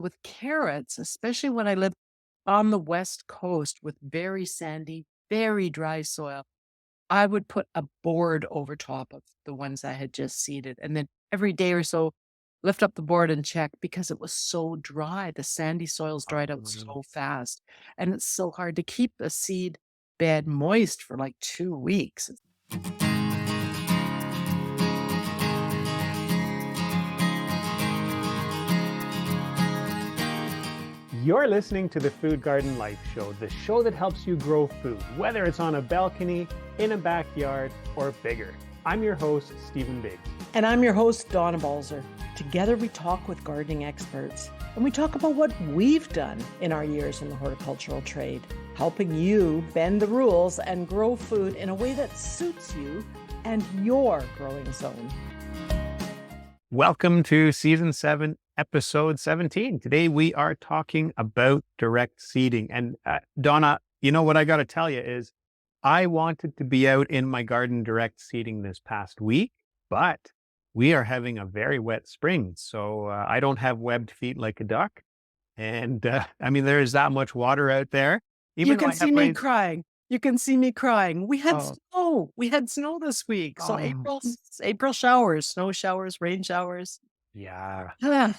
With carrots, especially when I lived on the West Coast with very sandy, very dry soil, I would put a board over top of the ones I had just seeded. And then every day or so, lift up the board and check because it was so dry. The sandy soils dried out Um, so fast. And it's so hard to keep a seed bed moist for like 2 weeks. You're listening to the Food Garden Life Show, the show that helps you grow food, whether it's on a balcony, in a backyard, or bigger. I'm your host, Stephen Biggs. And I'm your host, Donna Balzer. Together we talk with gardening experts and we talk about what we've done in our years in the horticultural trade, helping you bend the rules and grow food in a way that suits you and your growing zone. Welcome to Season 7, Episode 17. Today we are talking about direct seeding. And Donna, you know what I got to tell you is I wanted to be out in my garden direct seeding this past week, but we are having a very wet spring. So I don't have webbed feet like a duck. And there is that much water out there. You Even though can I have see me crying. You can see me crying. We had oh, snow. We had snow this week. So oh, April showers, snow showers, rain showers. yeah, Ah,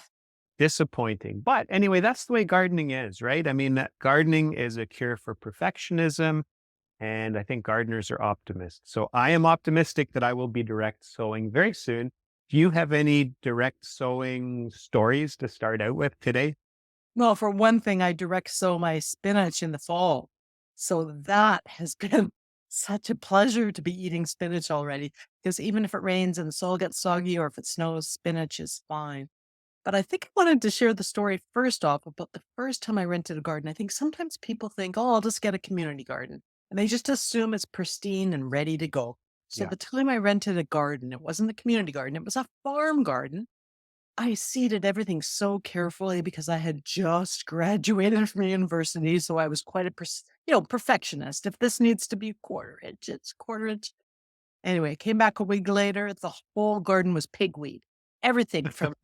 disappointing. But anyway, that's the way gardening is, right? Gardening is a cure for perfectionism. And I think gardeners are optimists. So I am optimistic that I will be direct sowing very soon. Do you have any direct sowing stories to start out with today? Well, for one thing, I direct sow my spinach in the fall. So that has been such a pleasure to be eating spinach already. Because even if it rains and the soil gets soggy or if it snows, spinach is fine. But I think I wanted to share the story first off about the first time I rented a garden. I think sometimes people think, oh, I'll just get a community garden. And they just assume it's pristine and ready to go. So Yeah. the time I rented a garden, it wasn't a community garden, it was a farm garden. I seeded everything so carefully because I had just graduated from university. So I was quite a, perfectionist. If this needs to be quarter inch, it's quarter inch. Anyway, came back a week later. The whole garden was pigweed. Everything from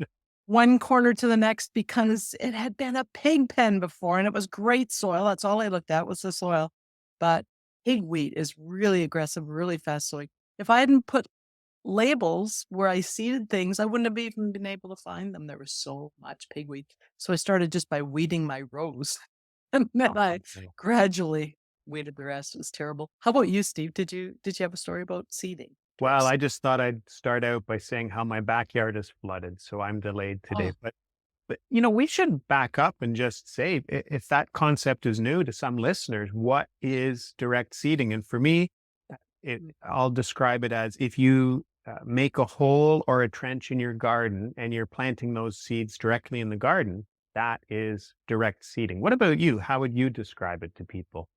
one corner to the next because it had been a pig pen before and it was great soil. That's all I looked at was the soil. But pigweed is really aggressive, really fast sowing. If I hadn't put labels where I seeded things, I wouldn't have even been able to find them. There was so much pigweed. So I started just by weeding my rows and then Oh, I okay. gradually weeded the rest. It was terrible. How about you, Steve? Did you have a story about seeding? Well, Direct. I just thought I'd start out by saying how my backyard is flooded. So I'm delayed today. Oh, But we should back up and just say, if that concept is new to some listeners, what is direct seeding? And for me, I'll describe it as if you make a hole or a trench in your garden and you're planting those seeds directly in the garden, that is direct seeding. What about you? How would you describe it to people?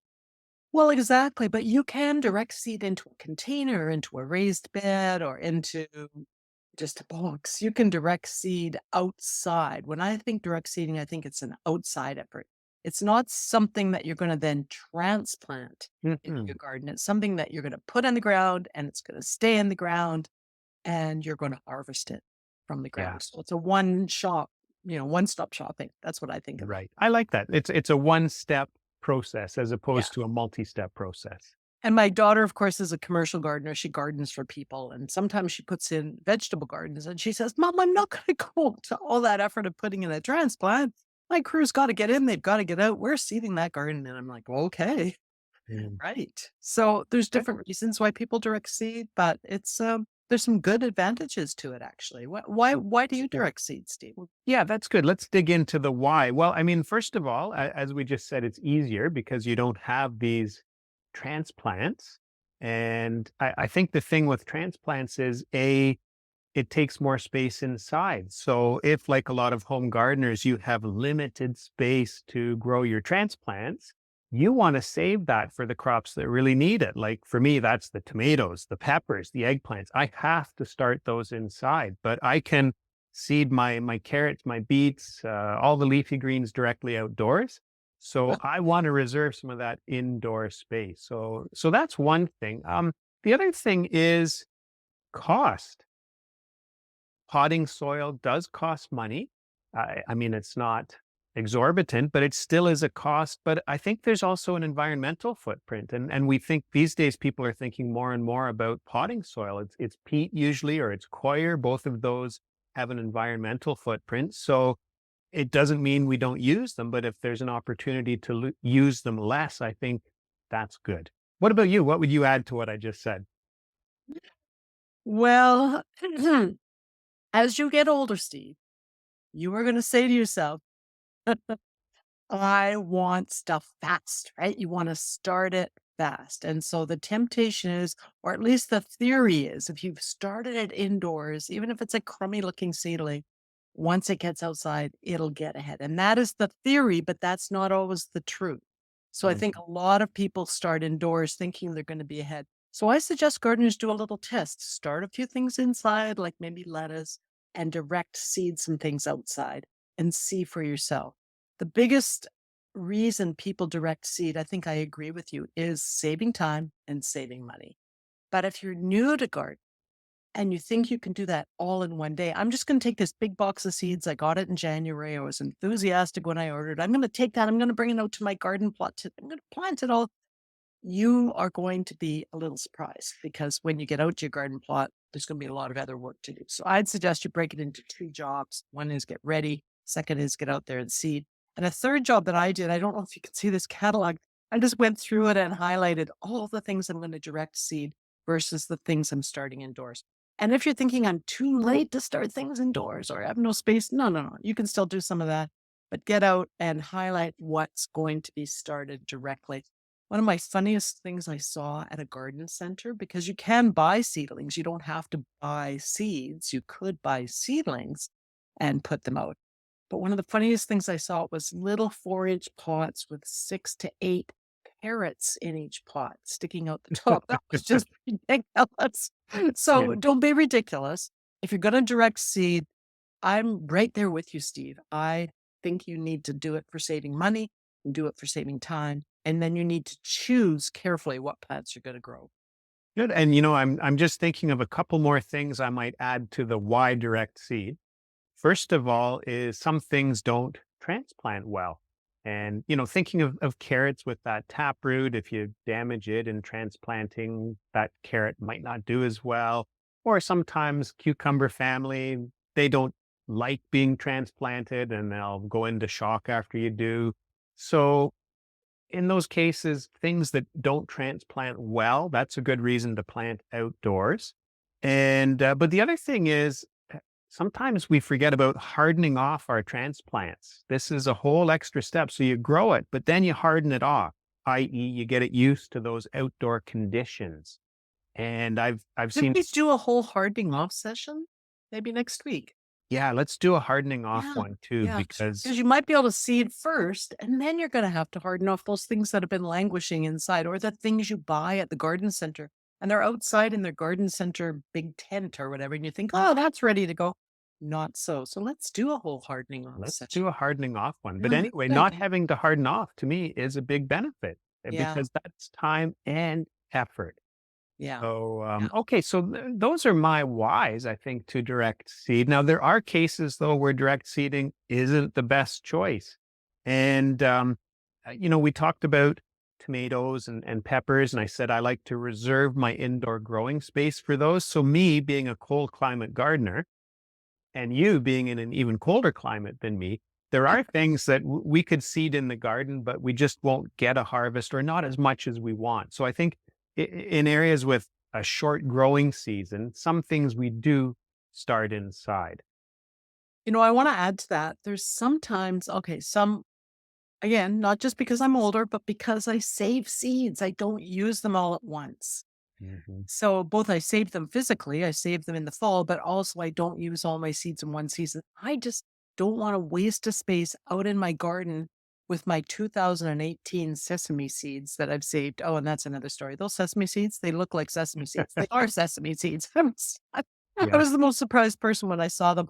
well, exactly. But you can direct seed into a container, into a raised bed, or into just a box. You can direct seed outside. When I think direct seeding, I think it's an outside effort. It's not something that you're going to then transplant into Mhm. your garden. It's something that you're going to put in the ground and it's going to stay in the ground and you're going to harvest it from the Yeah, ground. So it's a one shop, one stop shopping. That's what I think of it. right. I like that. It's a one-step process as Yeah. opposed to a multi-step process. And my daughter, of course, is a commercial gardener. She gardens for people. And sometimes she puts in vegetable gardens and she says, Mom, I'm not going to go to all that effort of putting in a transplant. My crew's got to get in. They've got to get out. We're seeding that garden. And I'm like, well, okay. Mm. Right. So there's Okay. different reasons why people direct seed, but there's some good advantages to it, actually. Why do you Yeah. direct seed, Steve? Yeah, that's good. Let's dig into the why. Well, first of all, as we just said, it's easier because you don't have these transplants. And I think the thing with transplants is it takes more space inside. So if, like a lot of home gardeners, you have limited space to grow your transplants, you want to save that for the crops that really need it. Like for me, that's the tomatoes, the peppers, the eggplants. I have to start those inside, but I can seed my carrots, my beets, all the leafy greens directly outdoors. So I want to reserve some of that indoor space. So that's one thing. The other thing is cost. Potting soil does cost money. It's not exorbitant, but it still is a cost. But I think there's also an environmental footprint. And we think these days people are thinking more and more about potting soil. It's peat usually, or it's coir. Both of those have an environmental footprint. So it doesn't mean we don't use them, but if there's an opportunity to use them less, I think that's good. What about you? What would you add to what I just said? Well, as you get older, Steve, you are going to say to yourself, I want stuff fast, right? You want to start it fast. And so the temptation is, or at least the theory is, if you've started it indoors, even if it's a crummy looking seedling, once it gets outside, it'll get ahead. And that is the theory, but that's not always the truth. So I think Mhm. a lot of people start indoors thinking they're going to be ahead. So I suggest gardeners do a little test. Start a few things inside, like maybe lettuce, and direct seed some things outside and see for yourself. The biggest reason people direct seed, I think I agree with you, is saving time and saving money. But if you're new to garden and you think you can do that all in one day, I'm just going to take this big box of seeds. I got it in January. I was enthusiastic when I ordered. I'm going to take that. I'm going to bring it out to my garden plot. I'm going to plant it all. You are going to be a little surprised because when you get out to your garden plot, there's going to be a lot of other work to do. So I'd suggest you break it into two jobs. One is get ready. Second is get out there and seed. And a third job that I did, I don't know if you can see this catalog. I just went through it and highlighted all the things I'm going to direct seed versus the things I'm starting indoors. And if you're thinking I'm too late to start things indoors or I have no space, no, no, no. You can still do some of that, but get out and highlight what's going to be started directly. One of my funniest things I saw at a garden center, because you can buy seedlings, you don't have to buy seeds. You could buy seedlings and put them out. But one of the funniest things I saw was little 4-inch pots with 6 to 8 carrots in each pot sticking out the top. That was just ridiculous. Yeah. So don't be ridiculous. If you're going to direct seed, I'm right there with you, Steve. I think you need to do it for saving money and do it for saving time. And then you need to choose carefully what plants you're going to grow. Good. And I'm just thinking of a couple more things I might add to the why direct seed. First of all, is some things don't transplant well. And, thinking of carrots with that taproot, if you damage it in transplanting, that carrot might not do as well. Or sometimes cucumber family, they don't like being transplanted and they'll go into shock after you do. So in those cases, things that don't transplant well, that's a good reason to plant outdoors. And but the other thing is, sometimes we forget about hardening off our transplants. This is a whole extra step. So you grow it, but then you harden it off, i.e., you get it used to those outdoor conditions. And I've Did seen, we do a whole hardening off session? Maybe next week. yeah, let's do a hardening off Yeah. one too, Yeah. because Because you might be able to seed first, and then you're going to have to harden off those things that have been languishing inside or the things you buy at the garden center. And they're outside in their garden center big tent or whatever. And you think, oh, that's ready to go. Not so. So let's do a whole hardening off let's session. do a hardening off one. But Yeah. anyway, Good. not having to harden off to me is a big benefit Yeah. because that's time and effort. Yeah. So, Yeah. okay, so those are my whys, I think, to direct seed. Now, there are cases, though, where direct seeding isn't the best choice. And, we talked about tomatoes and peppers, and I said I like to reserve my indoor growing space for those. So, me being a cold climate gardener, and you being in an even colder climate than me, there are things that we could seed in the garden, but we just won't get a harvest or not as much as we want. So I think in areas with a short growing season, some things we do start inside. I want to add to that. There's sometimes, okay, again, not just because I'm older, but because I save seeds. I don't use them all at once. Mhm. So both I save them physically, I save them in the fall, but also I don't use all my seeds in one season. I just don't want to waste a space out in my garden with my 2018 sesame seeds that I've saved. Oh, and that's another story. Those sesame seeds, they look like sesame seeds. They are sesame seeds. I Yeah. was the most surprised person when I saw them.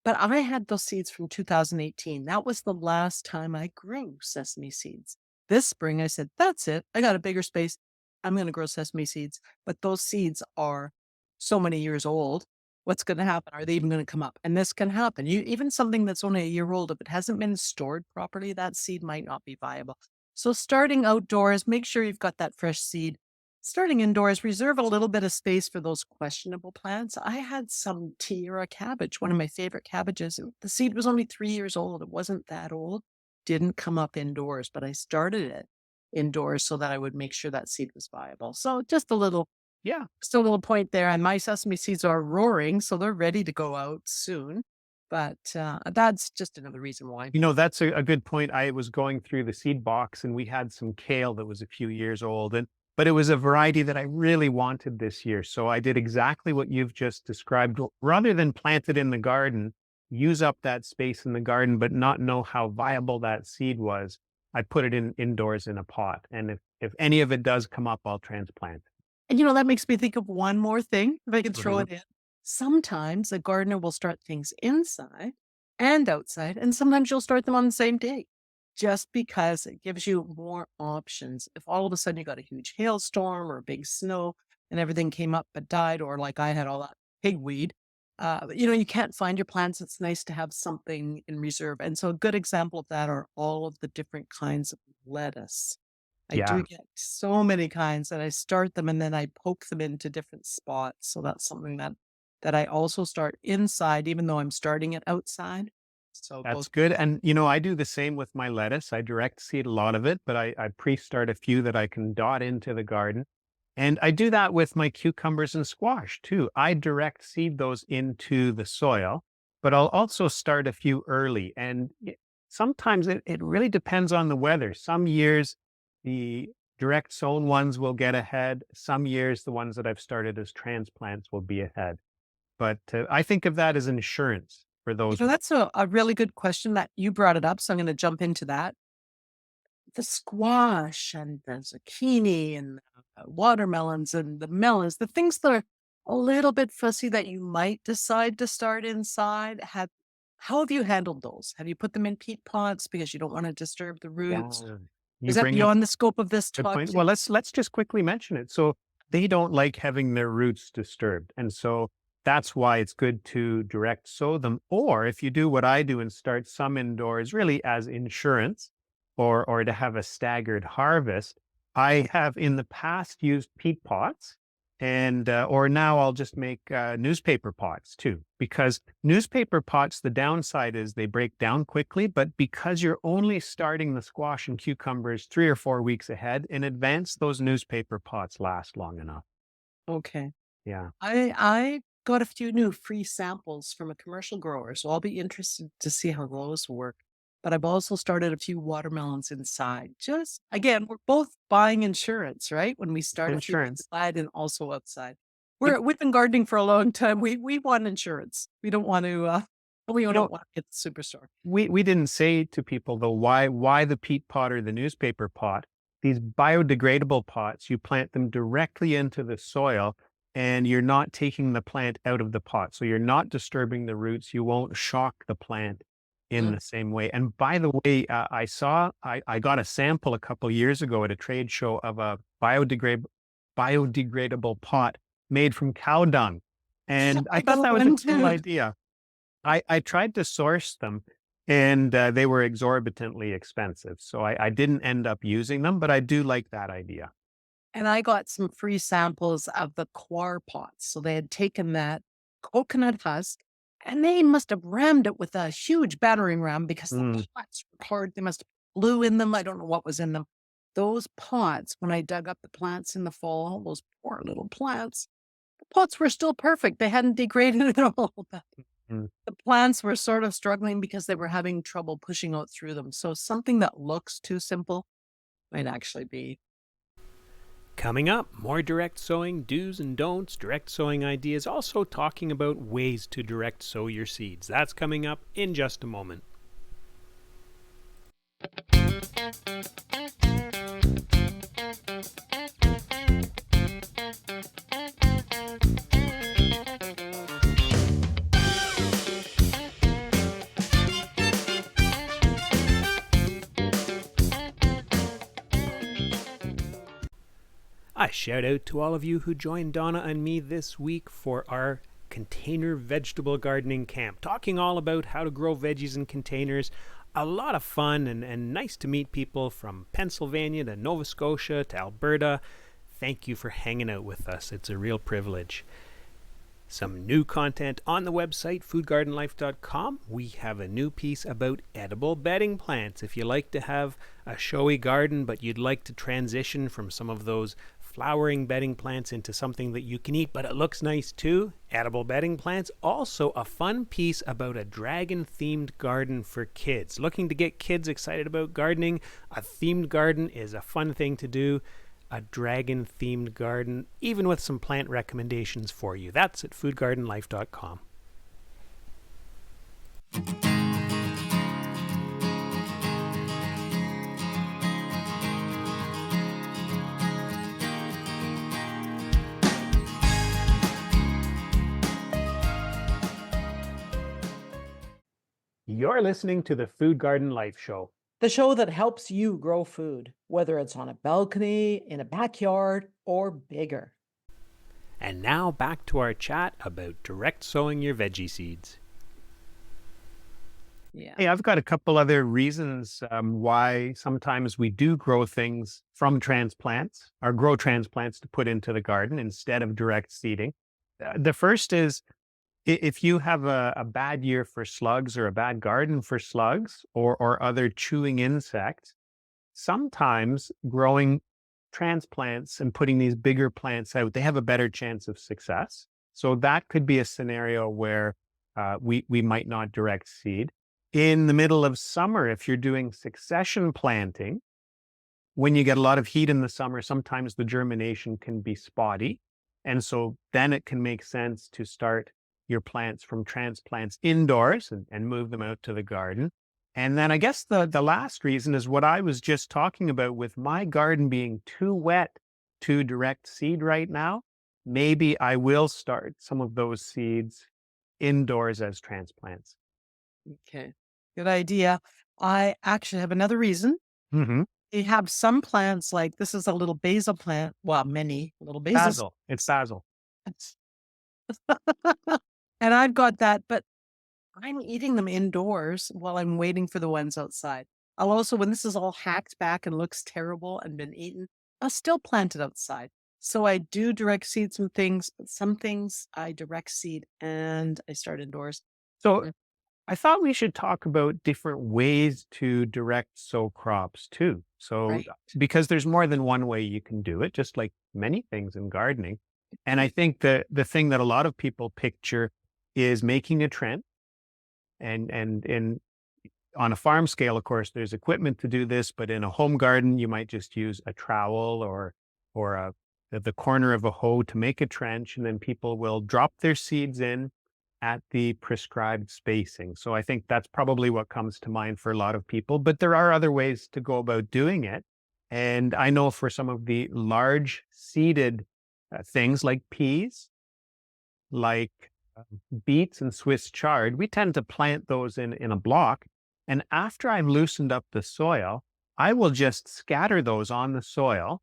But I had those seeds from 2018. That was the last time I grew sesame seeds. This spring, I said, that's it. I got a bigger space. I'm going to grow sesame seeds. But those seeds are so many years old. what's going to happen? Are they even going to come up? And this can happen. You even something that's only a year old, if it hasn't been stored properly, that seed might not be viable. So starting outdoors, make sure you've got that fresh seed. Starting indoors, reserve a little bit of space for those questionable plants. I had some tiara cabbage, one of my favorite cabbages. The seed was only 3 years old. It wasn't that old. Didn't come up indoors, but I started it indoors so that I would make sure that seed was viable. So Yeah. just a little point there. And my sesame seeds are roaring, so they're ready to go out soon. But that's just another reason why. That's a good point. I was going through the seed box and we had some kale that was a few years old, but it was a variety that I really wanted this year. So I did exactly what you've just described. Rather than plant it in the garden, use up that space in the garden, but not know how viable that seed was. I put it indoors in a pot. And if any of it does come up, I'll transplant. And that makes me think of one more thing, if I could throw Mhm. it in. Sometimes a gardener will start things inside and outside, and sometimes you'll start them on the same day just because it gives you more options. If all of a sudden you got a huge hailstorm or a big snow and everything came up but died, or like I had all that pigweed, you can't find your plants. It's nice to have something in reserve. And so a good example of that are all of the different kinds of lettuce. I do Yeah. get so many kinds that I start them and then I poke them into different spots. So that's something that I also start inside, even though I'm starting it outside. So it That's goes good. And, I do the same with my lettuce. I direct seed a lot of it, but I pre-start a few that I can dot into the garden. And I do that with my cucumbers and squash too. I direct seed those into the soil, but I'll also start a few early. And sometimes it really depends on the weather. Some years, the direct sown ones will get ahead. Some years, the ones that I've started as transplants will be ahead. But I think of that as insurance for those. that's a really good question that you brought it up. So I'm going to jump into that. The squash and the zucchini and the watermelons and the melons, the things that are a little bit fussy that you might decide to start inside. How have you handled those? Have you put them in peat pots because you don't want to disturb the Yeah. roots? You Is that bring up beyond the scope of this good talk point. too? Well, let's just quickly mention it. So they don't like having their roots disturbed. And so that's why it's good to direct sow them. Or if you do what I do and start some indoors, really as insurance or to have a staggered harvest, I have in the past used peat pots and or now I'll just make newspaper pots too, because newspaper pots, the downside is they break down quickly, but because you're only starting the squash and cucumbers 3 or 4 weeks ahead in advance, those newspaper pots last long enough. Okay. Yeah. I got a few new free samples from a commercial grower, so I'll be interested to see how those work. But I've also started a few watermelons inside. Just again, we're both buying insurance, right? When we start a few Insurance. inside and also outside. It, We've been gardening for a long time. We want insurance. We don't want to we you don't know, want to get the superstore. we didn't say to people though why the peat pot or the newspaper pot. These biodegradable pots, you plant them directly into the soil and you're not taking the plant out of the pot. So you're not disturbing the roots. You won't shock the plant in Mm. the same way. And by the way, I got a sample a couple years ago at a trade show of a biodegradable pot made from cow dung. And I I thought got that was a one cool too. idea. I tried to source them and they were exorbitantly expensive. So I didn't end up using them, but I do like that idea. And I got some free samples of the coir pots. So they had taken that coconut husk and they must have rammed it with a huge battering ram because the Mm, pots were hard. They must have glue in them. I don't know what was in them. Those pots, when I dug up the plants in the fall, those poor little plants, the pots were still perfect. They hadn't degraded at all. But mm. the plants were sort of struggling because they were having trouble pushing out through them. So something that looks too simple might actually be. Coming up, more direct sowing do's and don'ts, direct sowing ideas, also talking about ways to direct sow your seeds. That's coming up in just a moment. A shout out to all of you who joined Donna and me this week for our container vegetable gardening camp, talking all about how to grow veggies in containers. A lot of fun and nice to meet people from Pennsylvania to Nova Scotia to Alberta. Thank you for hanging out with us. It's a real privilege. Some new content on the website, foodgardenlife.com. We have a new piece about edible bedding plants. If you like to have a showy garden, but you'd like to transition from some of those flowering bedding plants into something that you can eat, but it looks nice too, edible bedding plants. Also, a fun piece about a dragon-themed garden for kids. Looking to get kids excited about gardening? A themed garden is a fun thing to do. A dragon-themed garden, even with some plant recommendations for you. That's at foodgardenlife.com. You're listening to the Food Garden Life Show. The show that helps you grow food, whether it's on a balcony, in a backyard, or bigger. And now back to our chat about direct sowing your veggie seeds. Yeah. Hey, I've got a couple other reasons why sometimes we do grow things from transplants or grow transplants to put into the garden instead of direct seeding. The first is if you have a bad year for slugs or a bad garden for slugs or other chewing insects, sometimes growing transplants and putting these bigger plants out, they have a better chance of success. So that could be a scenario where we might not direct seed. In the middle of summer, if you're doing succession planting, when you get a lot of heat in the summer, sometimes the germination can be spotty. And so then it can make sense to start your plants from transplants indoors and move them out to the garden. And then I guess the last reason is what I was just talking about with my garden being too wet to direct seed right now. Maybe I will start some of those seeds indoors as transplants. Okay. Good idea. I actually have another reason. Mm-hmm. You have some plants like this is a little basil plant. Well, many little basils. Basil. It's basil. And I've got that, but I'm eating them indoors while I'm waiting for the ones outside. I'll also, when this is all hacked back and looks terrible and been eaten, I'll still plant it outside. So I do direct seed some things, but some things I direct seed and I start indoors. So Yeah. I thought we should talk about different ways to direct sow crops too. So, Right. because there's more than one way you can do it, just like many things in gardening. And I think the thing that a lot of people picture is making a trench. And in on a farm scale, of course, there's equipment to do this, but in a home garden, you might just use a trowel or the corner of a hoe to make a trench, and then people will drop their seeds in at the prescribed spacing. So I think that's probably what comes to mind for a lot of people, but there are other ways to go about doing it. And I know for some of the large seeded things like peas, like beets and Swiss chard, we tend to plant those in a block. And after I've loosened up the soil, I will just scatter those on the soil.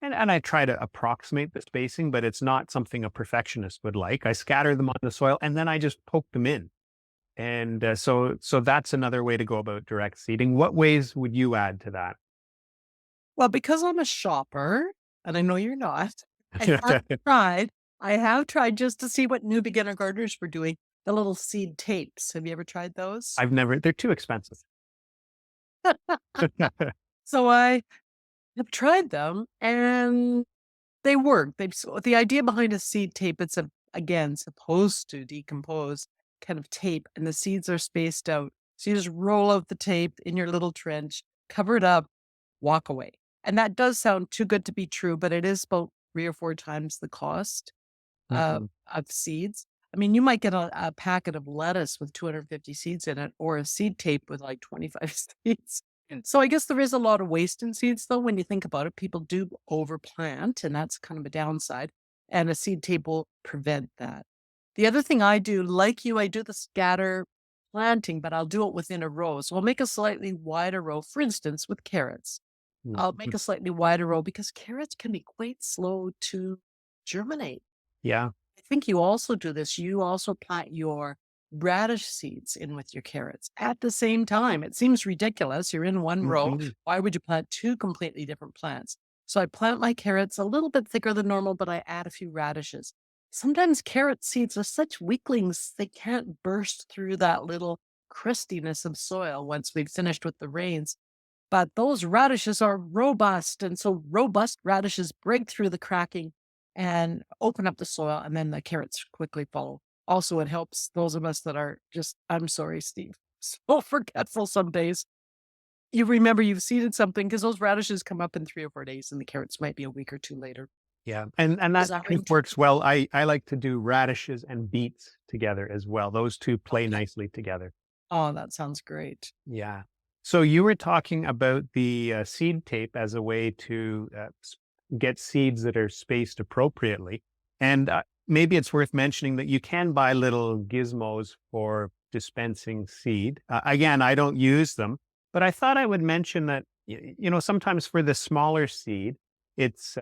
And I try to approximate the spacing, but it's not something a perfectionist would like. I scatter them on the soil and then I just poke them in. And so that's another way to go about direct seeding. What ways would you add to that? Well, because I'm a shopper, and I know you're not, I have tried. I have tried just to see what new beginner gardeners were doing. The little seed tapes. Have you ever tried those? They're too expensive. So I have tried them and they work. The idea behind a seed tape, it's again supposed to decompose kind of tape, and the seeds are spaced out. So you just roll out the tape in your little trench, cover it up, walk away. And that does sound too good to be true, but it is about 3 or 4 times the cost Mhm. of seeds. I mean, you might get a packet of lettuce with 250 seeds in it, or a seed tape with like 25 seeds. So I guess there is a lot of waste in seeds, though, when you think about it. People do overplant, and that's kind of a downside. And a seed tape will prevent that. The other thing I do, like you, I do the scatter planting, but I'll do it within a row. So I'll make a slightly wider row, for instance, with carrots. I'll make Mhm. a slightly wider row because carrots can be quite slow to germinate. Yeah. I think you also do this. You also plant your radish seeds in with your carrots at the same time. It seems ridiculous. You're in one row. Mhm. Why would you plant two completely different plants? So I plant my carrots a little bit thicker than normal, but I add a few radishes. Sometimes carrot seeds are such weaklings, they can't burst through that little crustiness of soil once we've finished with the rains. But those radishes are robust, and so robust radishes break through the cracking and open up the soil, and then the carrots quickly follow. Also, it helps those of us that are just, I'm sorry, Steve, so forgetful some days. You remember you've seeded something because those radishes come up in 3 or 4 days, and the carrots might be a week or two later. Yeah, and Does that that trick ring true? works well. I like to do radishes and beets together as well. Those 2 play Okay. nicely together. Oh, that sounds great. Yeah. So you were talking about the, seed tape as a way to, get seeds that are spaced appropriately, and, maybe it's worth mentioning that you can buy little gizmos for dispensing seed. Again, I don't use them, but I thought I would mention that, sometimes for the smaller seed, it's,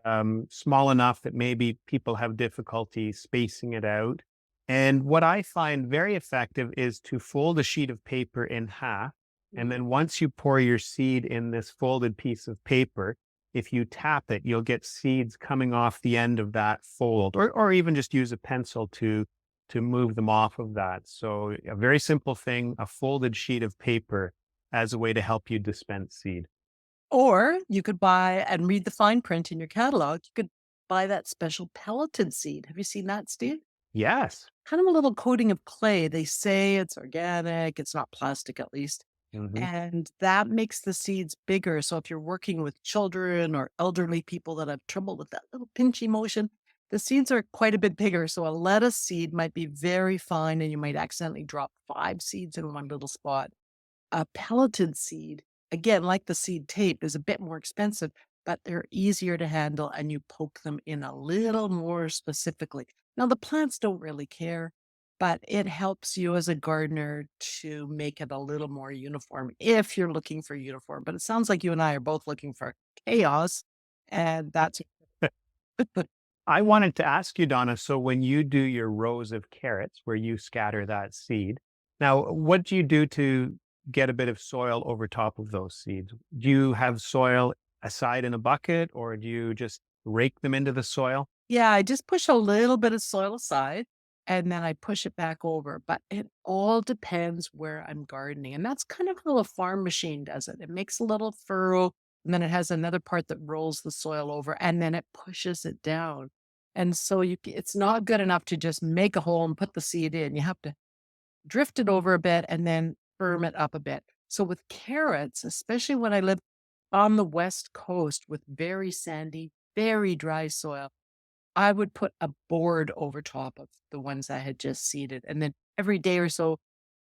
small enough that maybe people have difficulty spacing it out, and what I find very effective is to fold a sheet of paper in half, and Mhm. then once you pour your seed in this folded piece of paper, if you tap it, you'll get seeds coming off the end of that fold, or even just use a pencil to move them off of that. So a very simple thing, a folded sheet of paper as a way to help you dispense seed. Or you could buy and read the fine print in your catalog. You could buy that special pelleted seed. Have you seen that, Steve? Yes. Kind of a little coating of clay. They say it's organic, it's not plastic at least. Hmm. And that makes the seeds bigger. So if you're working with children or elderly people that have trouble with that little pinchy motion, the seeds are quite a bit bigger. So a lettuce seed might be very fine and you might accidentally drop 5 seeds in one little spot. A pelleted seed, again, like the seed tape, is a bit more expensive, but they're easier to handle and you poke them in a little more specifically. Now, the plants don't really care, but it helps you as a gardener to make it a little more uniform if you're looking for uniform. But it sounds like you and I are both looking for chaos, and that's I wanted to ask you, Donna, so when you do your rows of carrots where you scatter that seed, now what do you do to get a bit of soil over top of those seeds? Do you have soil aside in a bucket or do you just rake them into the soil? Yeah, I just push a little bit of soil aside and then I push it back over. But it all depends where I'm gardening. And that's kind of how a farm machine does it. It makes a little furrow and then it has another part that rolls the soil over and then it pushes it down. And so it's not good enough to just make a hole and put the seed in. You have to drift it over a bit and then firm it up a bit. So with carrots, especially when I live on the West Coast with very sandy, very dry soil, I would put a board over top of the ones I had just seeded, and then every day or so,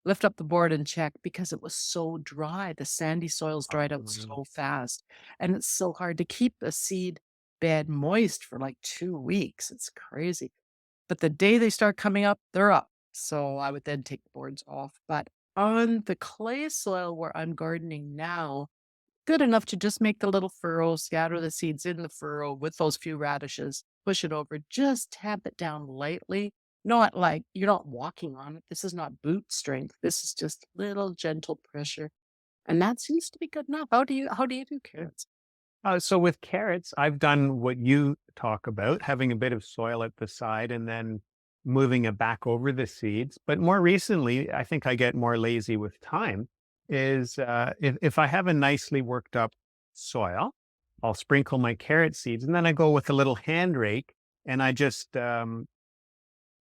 lift up the board and check because it was so dry. The sandy soils dried out Mm. so fast, and it's so hard to keep a seed bed moist for like 2 weeks. It's crazy. But the day they start coming up, they're up. So I would then take the boards off. But on the clay soil where I'm gardening now, good enough to just make the little furrow, scatter the seeds in the furrow with those few radishes, push it over, just tap it down lightly. Not like you're not walking on it. This is not boot strength. This is just little gentle pressure. And that seems to be good enough. How do you do carrots? So with carrots, I've done what you talk about, having a bit of soil at the side and then moving it back over the seeds. But more recently, I think I get more lazy with time. Is if I have a nicely worked up soil, I'll sprinkle my carrot seeds, and then I go with a little hand rake and I just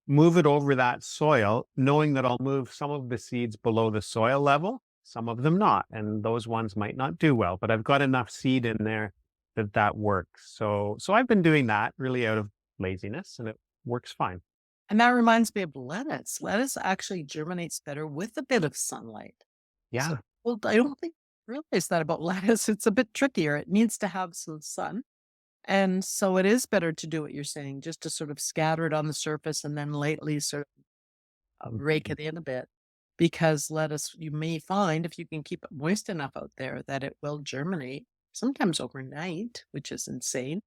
move it over that soil, knowing that I'll move some of the seeds below the soil level, some of them not, and those ones might not do well, but I've got enough seed in there that that works. So I've been doing that really out of laziness, and it works fine. And that reminds me of lettuce. Lettuce actually germinates better with a bit of sunlight. So, Yeah. well, I don't think I realized that about lettuce. It's a bit trickier. It needs to have some sun. And so it is better to do what you're saying, just to sort of scatter it on the surface and then lightly sort of rake Mhm. it in a bit. Because lettuce, you may find if you can keep it moist enough out there that it will germinate, sometimes overnight, which is insane.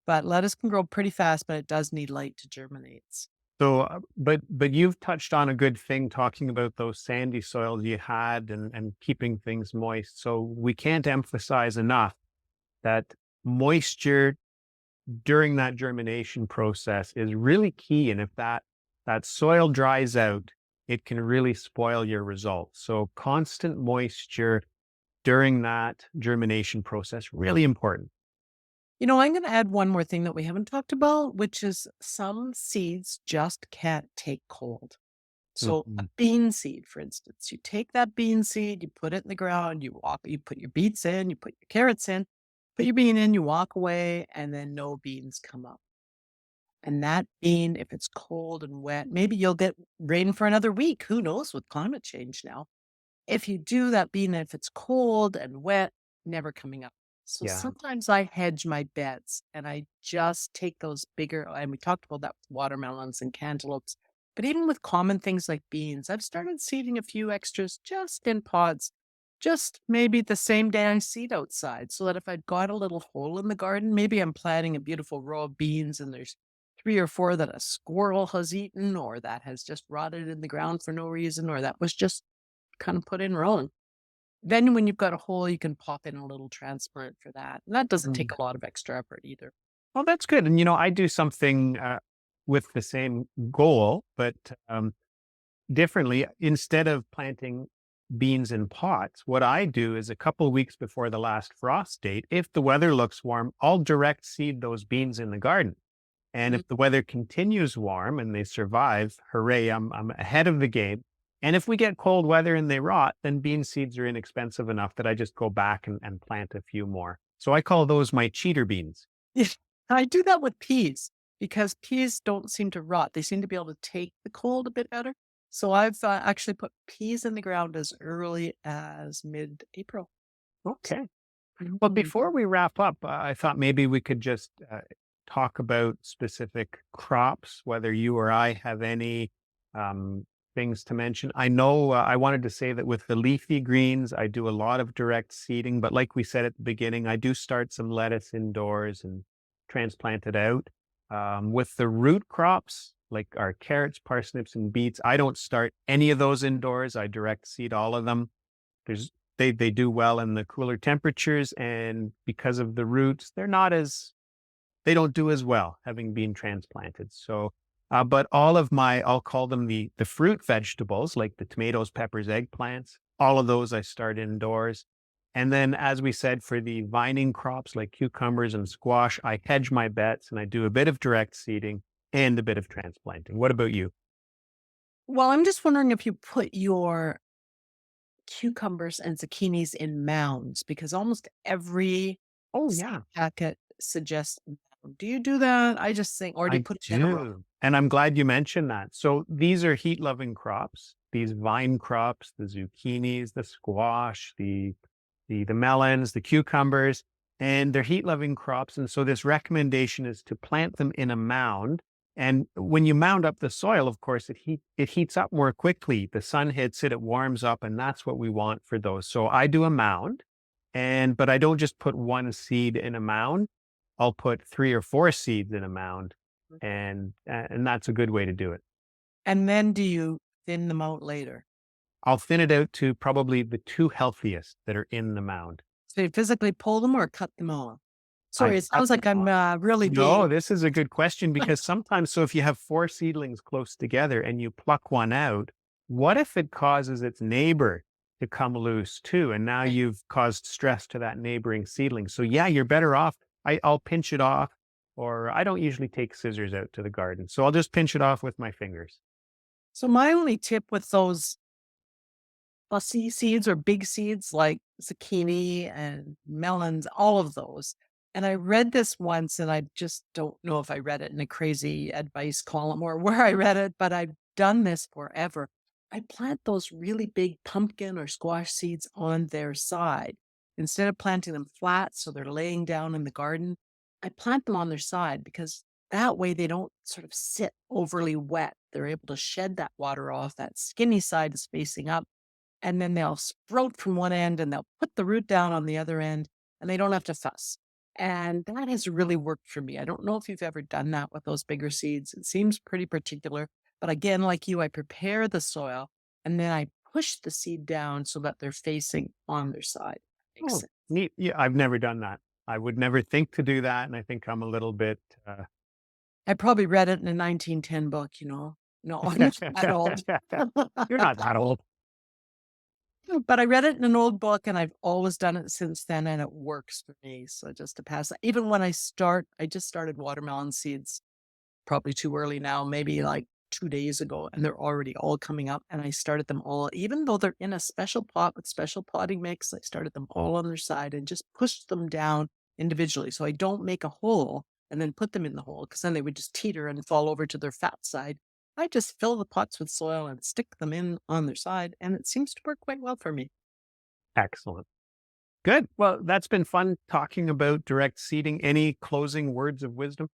But lettuce can grow pretty fast, but it does need light to germinate. So, but you've touched on a good thing talking about those sandy soils you had and keeping things moist. So we can't emphasize enough that moisture during that germination process is really key. And if that soil dries out, it can really spoil your results. So constant moisture during that germination process, really important. I'm going to add one more thing that we haven't talked about, which is some seeds just can't take cold. So a Mhm. bean seed, for instance, you take that bean seed, you put it in the ground, you put your beets in, you put your carrots in, put your bean in, you walk away, and then no beans come up. And that bean, if it's cold and wet, maybe you'll get rain for another week. Who knows with climate change now? If you do that bean, if it's cold and wet, never coming up. So Yeah. sometimes I hedge my bets and I just take those bigger, and we talked about that with watermelons and cantaloupes, but even with common things like beans, I've started seeding a few extras just in pods, just maybe the same day I seed outside, so that if I've got a little hole in the garden, maybe I'm planting a beautiful row of beans and there's three or four that a squirrel has eaten or that has just rotted in the ground for no reason or that was just kind of put in wrong. Then when you've got a hole, you can pop in a little transplant for that. And that doesn't take a lot of extra effort either. Well, that's good. And, I do something with the same goal, but differently. Instead of planting beans in pots, what I do is a couple of weeks before the last frost date, if the weather looks warm, I'll direct seed those beans in the garden. And Mm. if the weather continues warm and they survive, hooray, I'm ahead of the game. And if we get cold weather and they rot, then bean seeds are inexpensive enough that I just go back and plant a few more. So I call those my cheater beans. Yeah, I do that with peas because peas don't seem to rot. They seem to be able to take the cold a bit better. So I've actually put peas in the ground as early as mid-April. Okay. Well, Mhm. before we wrap up, I thought maybe we could just talk about specific crops, whether you or I have any um, things to mention. I know I wanted to say that with the leafy greens, I do a lot of direct seeding, but like we said at the beginning, I do start some lettuce indoors and transplant it out. With the root crops, like our carrots, parsnips, and beets, I don't start any of those indoors. I direct seed all of them. There's they do well in the cooler temperatures, and because of the roots, they don't do as well having been transplanted. So, but all of my, I'll call them the fruit vegetables, like the tomatoes, peppers, eggplants, all of those I start indoors. And then, as we said, for the vining crops like cucumbers and squash, I hedge my bets and I do a bit of direct seeding and a bit of transplanting. What about you? Well, I'm just wondering if you put your cucumbers and zucchinis in mounds because almost every Oh, seed yeah. packet suggests a mound. Do you do that? I just think, or do you I put them in a row? do. And I'm glad you mentioned that. So these are heat loving crops, these vine crops, the zucchinis, the squash, the melons, the cucumbers, and they're heat loving crops. And so this recommendation is to plant them in a mound. And when you mound up the soil, of course, it heats up more quickly. The sun hits it, it warms up, and that's what we want for those. So I do a mound, but I don't just put one seed in a mound. I'll put 3 or 4 seeds in a mound, and that's a good way to do it. And then do you thin them out later? I'll thin it out to probably the 2 healthiest that are in the mound. So you physically pull them or cut them off? I Sorry, it cut sounds like them I'm, off. really No, being this is a good question because sometimes so if you have 4 seedlings close together and you pluck one out, what if it causes its neighbor to come loose too? And now right. you've caused stress to that neighboring seedling. So yeah, you're better off. I'll pinch it off, or I don't usually take scissors out to the garden. So I'll just pinch it off with my fingers. So my only tip with those fussy seeds or big seeds like zucchini and melons, all of those. And I read this once and I just don't know if I read it in a crazy advice column or where I read it, but I've done this forever. I plant those really big pumpkin or squash seeds on their side. Instead of planting them flat so they're laying down in the garden, I plant them on their side because that way they don't sort of sit overly wet. They're able to shed that water off. That skinny side is facing up and then they'll sprout from one end and they'll put the root down on the other end and they don't have to fuss. And that has really worked for me. I don't know if you've ever done that with those bigger seeds. It seems pretty particular. But again, like you, I prepare the soil and then I push the seed down so that they're facing on their side. Makes Oh, sense. neat. Yeah, I've never done that. I would never think to do that, and I think I'm a little bit, I probably read it in a 1910 book, you know. No, I'm not that old. You're not that old. But I read it in an old book and I've always done it since then and it works for me. So just to pass that. Even when I just started watermelon seeds probably too early now, maybe like 2 days ago, and they're already all coming up. And I started them all, even though they're in a special pot with special potting mix, I started them all on their side and just pushed them down individually. So I don't make a hole and then put them in the hole because then they would just teeter and fall over to their fat side. I just fill the pots with soil and stick them in on their side, and it seems to work quite well for me. Excellent. Good. Well, that's been fun talking about direct seeding. Any closing words of wisdom?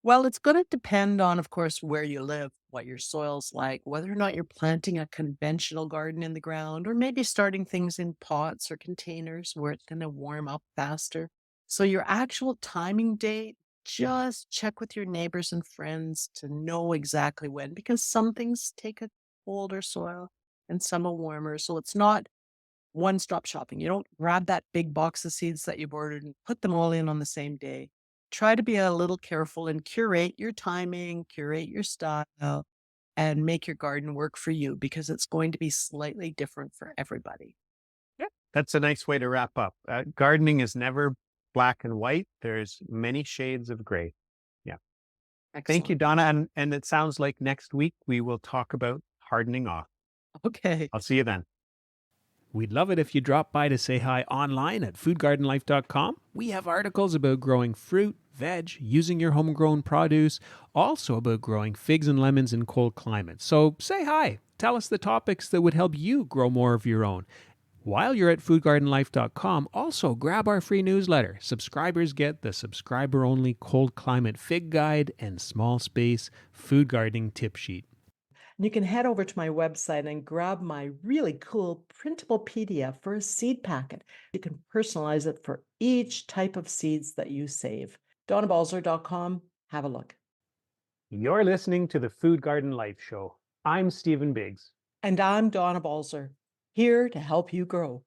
Well, it's going to depend on, of course, where you live, what your soil's like, whether or not you're planting a conventional garden in the ground, or maybe starting things in pots or containers where it's going to warm up faster. So, your actual timing date, just check with your neighbors and friends to know exactly when, because some things take a colder soil and some a warmer. So, it's not one-stop shopping. You don't grab that big box of seeds that you've ordered and put them all in on the same day. Try to be a little careful and curate your timing, curate your style, and make your garden work for you because it's going to be slightly different for everybody. Yeah. That's a nice way to wrap up. Gardening is never black and white. There's many shades of gray. Yeah. Thank you, Excellent. Donna. And it sounds like next week we will talk about hardening off. Okay. I'll see you then. We'd love it if you drop by to say hi online at foodgardenlife.com. We have articles about growing fruit, veg, using your homegrown produce, also about growing figs and lemons in cold climates. So say hi. Tell us the topics that would help you grow more of your own. While you're at foodgardenlife.com, also grab our free newsletter. Subscribers get the subscriber only cold climate fig guide and small space food gardening tip sheet. You can head over to my website and grab my really cool printable PDF for a seed packet. You can personalize it for each type of seeds that you save. DonnaBalzer.com. Have a look. You're listening to the Food Garden Life Show. I'm Stephen Biggs. And I'm Donna Balzer, here to help you grow.